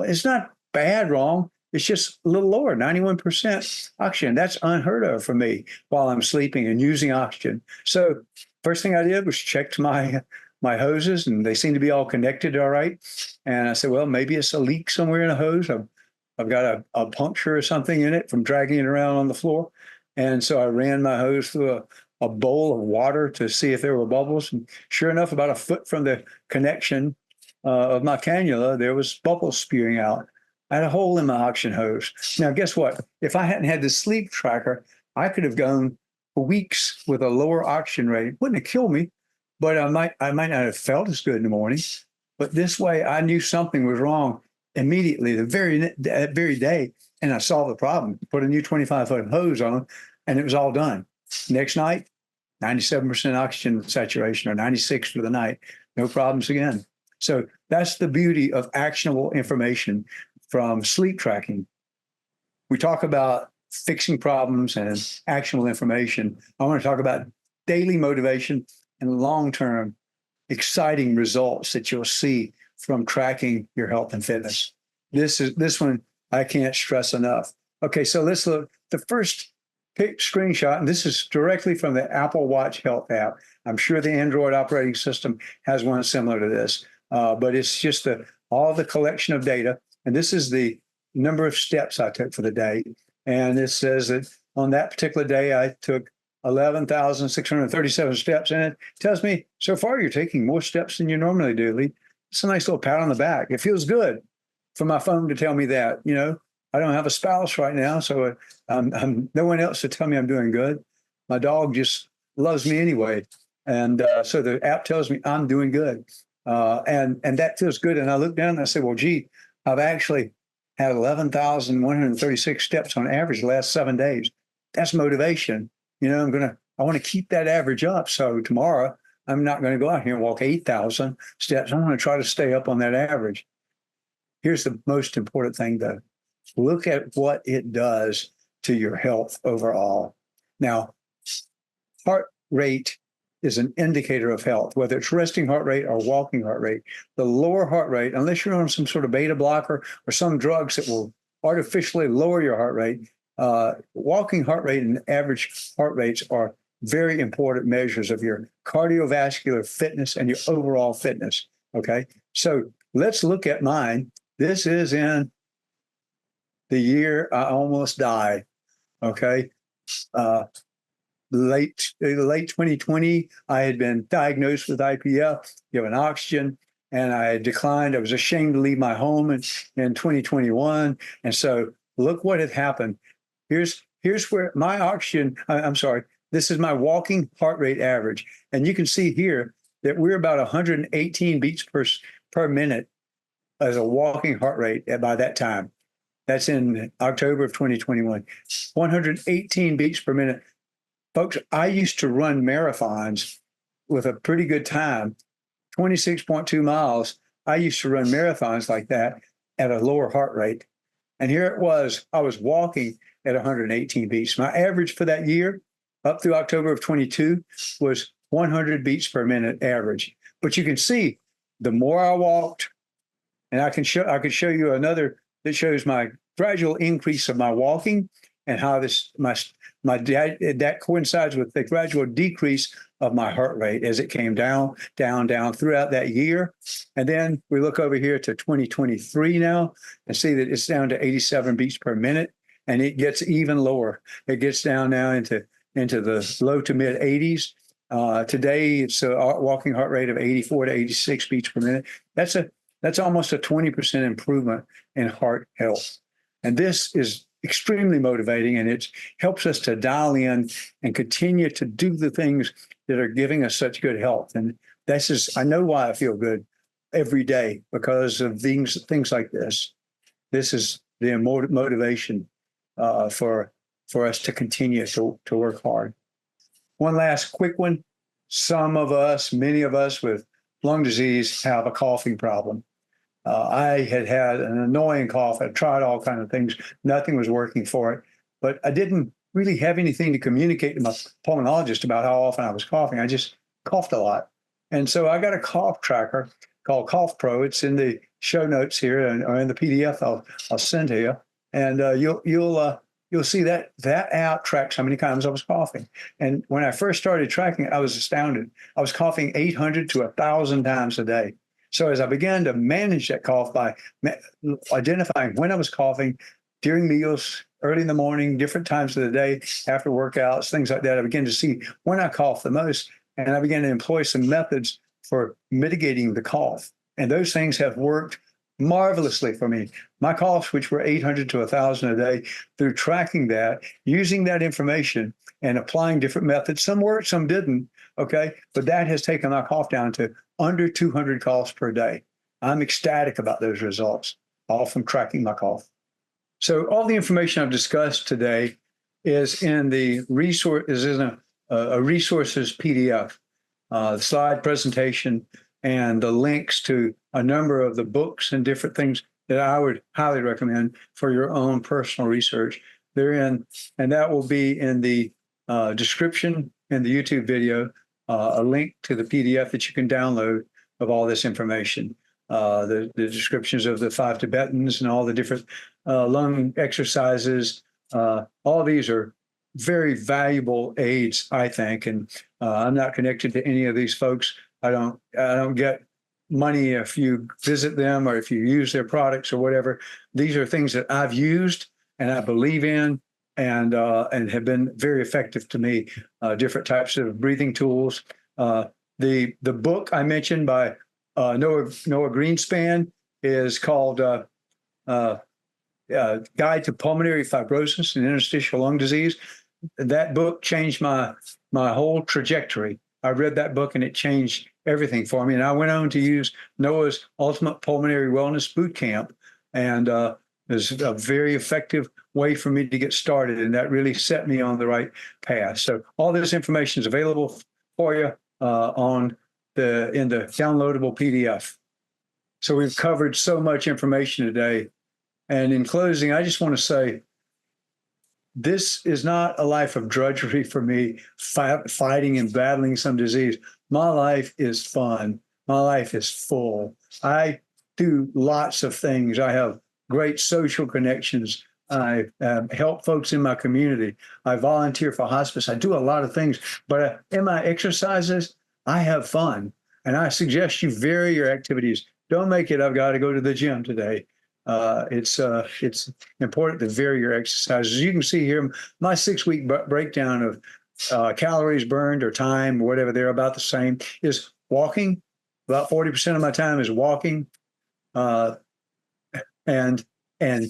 it's not bad wrong. It's just a little lower, 91% oxygen. That's unheard of for me while I'm sleeping and using oxygen. So first thing I did was checked my hoses, and they seem to be all connected all right. And I said, well, maybe it's a leak somewhere in a hose. I've got a puncture or something in it from dragging it around on the floor. And so I ran my hose through a bowl of water to see if there were bubbles. And sure enough, about a foot from the connection of my cannula, there was bubbles spewing out. I had a hole in my oxygen hose. Now, guess what? If I hadn't had the sleep tracker, I could have gone for weeks with a lower oxygen rate. It wouldn't have killed me, but I might not have felt as good in the morning. But this way, I knew something was wrong immediately, that very day, and I solved the problem. Put a new 25-foot hose on, and it was all done. Next night, 97% oxygen saturation, or 96 for the night. No problems again. So that's the beauty of actionable information from sleep tracking. We talk about fixing problems and actionable information. I want to talk about daily motivation and long-term exciting results that you'll see from tracking your health and fitness. This one I can't stress enough. Okay, so let's look. The first screenshot, and this is directly from the Apple Watch Health app. I'm sure the Android operating system has one similar to this, but it's just all the collection of data. And this is the number of steps I took for the day. And it says that on that particular day, I took 11,637 steps. And it tells me, so far, you're taking more steps than you normally do, Lee. It's a nice little pat on the back. It feels good for my phone to tell me that. You know, I don't have a spouse right now, so I'm no one else to tell me I'm doing good. My dog just loves me anyway. And so the app tells me I'm doing good. And that feels good. And I look down and I say, well, gee, I've actually had 11,136 steps on average the last 7 days. That's motivation. You know, I want to keep that average up. So tomorrow, I'm not going to go out here and walk 8,000 steps. I want to try to stay up on that average. Here's the most important thing, though. Look at what it does to your health overall. Now, heart rate is an indicator of health, whether it's resting heart rate or walking heart rate. The lower heart rate, unless you're on some sort of beta blocker or some drugs that will artificially lower your heart rate, walking heart rate and average heart rates are very important measures of your cardiovascular fitness and your overall fitness. Okay, so let's look at mine. This is in the year I almost died. Okay. Late 2020, I had been diagnosed with IPF, given oxygen, and I declined. I was ashamed to leave my home in 2021. And so look what had happened. Here's where my I'm sorry, this is my walking heart rate average. And you can see here that we're about 118 beats per minute as a walking heart rate by that time. That's in October of 2021. 118 beats per minute. Folks, I used to run marathons with a pretty good time, 26.2 miles. I used to run marathons like that at a lower heart rate. And here it was, I was walking at 118 beats. My average for that year, up through October of 22, was 100 beats per minute average. But you can see the more I walked, and I could show you another that shows my gradual increase of my walking and how that coincides with the gradual decrease of my heart rate as it came down throughout that year. And then we look over here to 2023 now and see that it's down to 87 beats per minute, and it gets even lower. It gets down now into the low to mid 80s. Today, it's a walking heart rate of 84 to 86 beats per minute. That's almost a 20% improvement in heart health. And this is extremely motivating, and it helps us to dial in and continue to do the things that are giving us such good health. And I know why I feel good every day, because of things like this. This is the motivation for us to continue to work hard. One last quick one. Many of us with lung disease have a coughing problem. I had an annoying cough. I tried all kinds of things. Nothing was working for it. But I didn't really have anything to communicate to my pulmonologist about how often I was coughing. I just coughed a lot. And so I got a cough tracker called Cough Pro. It's in the show notes here or in the PDF I'll send to you. And you'll see that app tracks how many times I was coughing. And when I first started tracking it, I was astounded. I was coughing 800 to 1,000 times a day. So as I began to manage that cough by identifying when I was coughing during meals, early in the morning, different times of the day, after workouts, things like that, I began to see when I cough the most. And I began to employ some methods for mitigating the cough. And those things have worked marvelously for me. My coughs, which were 800 to 1,000 a day, through tracking that, using that information and applying different methods. Some worked, some didn't, okay? But that has taken my cough down to under 200 coughs per day. I'm ecstatic about those results, all from tracking my cough. So all the information I've discussed today is in a resources PDF, the slide presentation, and the links to a number of the books and different things that I would highly recommend for your own personal research. They're in, and that will be in the description in the YouTube video, a link to the PDF that you can download of all this information. The descriptions of the 5 Tibetans and all the different lung exercises. All these are very valuable aids, I think. And I'm not connected to any of these folks. I don't get money if you visit them or if you use their products or whatever. These are things that I've used and I believe in and have been very effective to me. Different types of breathing tools. The book I mentioned by Noah Greenspan is called Guide to Pulmonary Fibrosis and Interstitial Lung Disease. That book changed my whole trajectory. I read that book and it changed everything for me. And I went on to use Noah's Ultimate Pulmonary Wellness Boot Camp, and it was a very effective way for me to get started. And that really set me on the right path. So all this information is available for you in the downloadable PDF. So we've covered so much information today. And in closing, I just want to say, this is not a life of drudgery for me, fighting and battling some disease. My life is fun. My life is full. I do lots of things. I have great social connections. I help folks in my community. I volunteer for hospice. I do a lot of things. But in my exercises, I have fun. And I suggest you vary your activities. Don't make it, I've got to go to the gym today. It's important to vary your exercises. You can see here my 6-week breakdown of calories burned or time, or whatever, they're about the same, is walking About 40% of my time is walking, uh, and and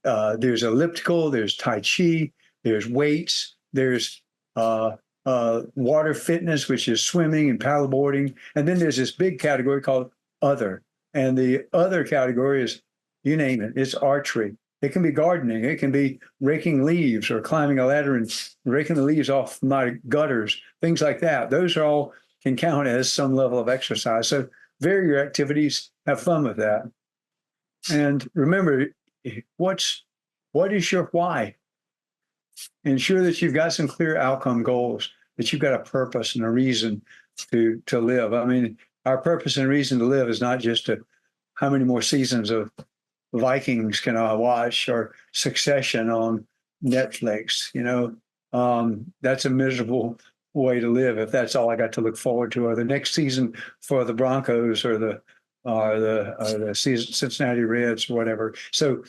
there's elliptical, there's Tai Chi, there's weights, there's water fitness, which is swimming and paddleboarding. And then there's this big category called other. And the other category is, you name it, it's archery. It can be gardening. It can be raking leaves or climbing a ladder and raking the leaves off my gutters, things like that. Those are all can count as some level of exercise. So vary your activities, have fun with that. And remember, what is your why? Ensure that you've got some clear outcome goals, that you've got a purpose and a reason to live. I mean, our purpose and reason to live is not just how many more seasons of Vikings can I watch or Succession on Netflix. That's a miserable way to live if that's all I got to look forward to, or the next season for the Broncos or the Cincinnati Reds or whatever. So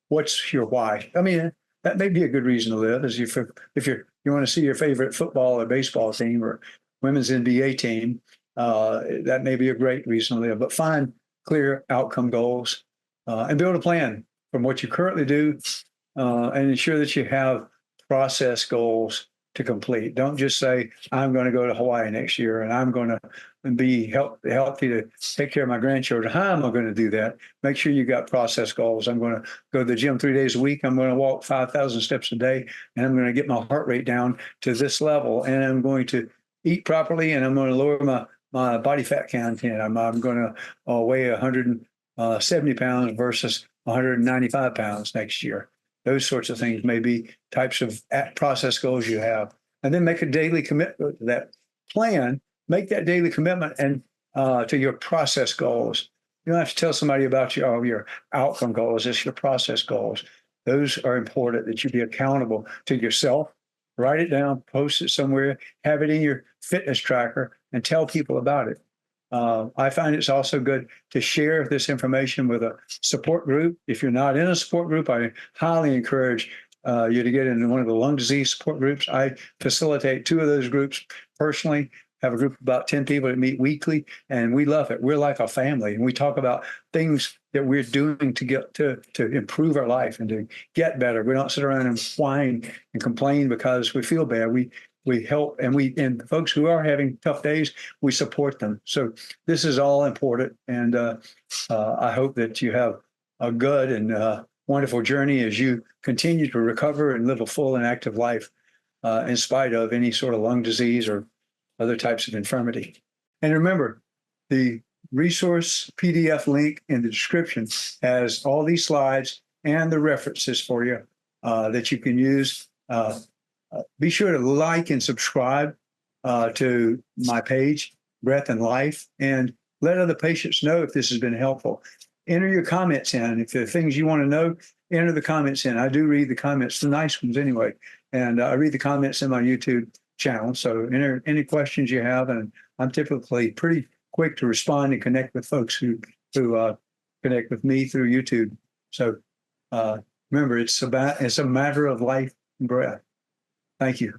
what's your why? I mean, that may be a good reason to live, is if you want to see your favorite football or baseball team or women's NBA team, that may be a great reason to live. But find clear outcome goals and build a plan from what you currently do, and ensure that you have process goals to complete. Don't just say, I'm going to go to Hawaii next year and I'm going to be healthy to take care of my grandchildren. How am I going to do that? Make sure you got process goals. I'm going to go to the gym 3 days a week. I'm going to walk 5,000 steps a day, and I'm going to get my heart rate down to this level. And I'm going to eat properly, and I'm going to lower my body fat content. I'm going to weigh 170 pounds versus 195 pounds next year. Those sorts of things may be types of process goals you have. And then make a daily commitment to that plan. Make that daily commitment and to your process goals. You don't have to tell somebody about your outcome goals. It's your process goals. Those are important, that you be accountable to yourself. Write it down, post it somewhere, have it in your fitness tracker, and tell people about it. I find it's also good to share this information with a support group. If you're not in a support group, I highly encourage you to get into one of the lung disease support groups. I facilitate 2 of those groups personally. Have a group of about 10 people that meet weekly, and we love it. We're like a family, and we talk about things that we're doing to get to improve our life and to get better. We don't sit around and whine and complain because we feel bad. We help, and folks who are having tough days, we support them. So this is all important, and I hope that you have a good and wonderful journey as you continue to recover and live a full and active life in spite of any sort of lung disease or other types of infirmity. And remember, the resource PDF link in the description has all these slides and the references for you that you can use. Be sure to like and subscribe to my page, Breath and Life, and let other patients know if this has been helpful. Enter your comments in. If there are things you want to know, enter the comments in. I do read the comments, the nice ones anyway, and I read the comments in my YouTube channel. So enter any questions you have, and I'm typically pretty quick to respond and connect with folks who connect with me through YouTube. So remember, it's a matter of life and breath. Thank you.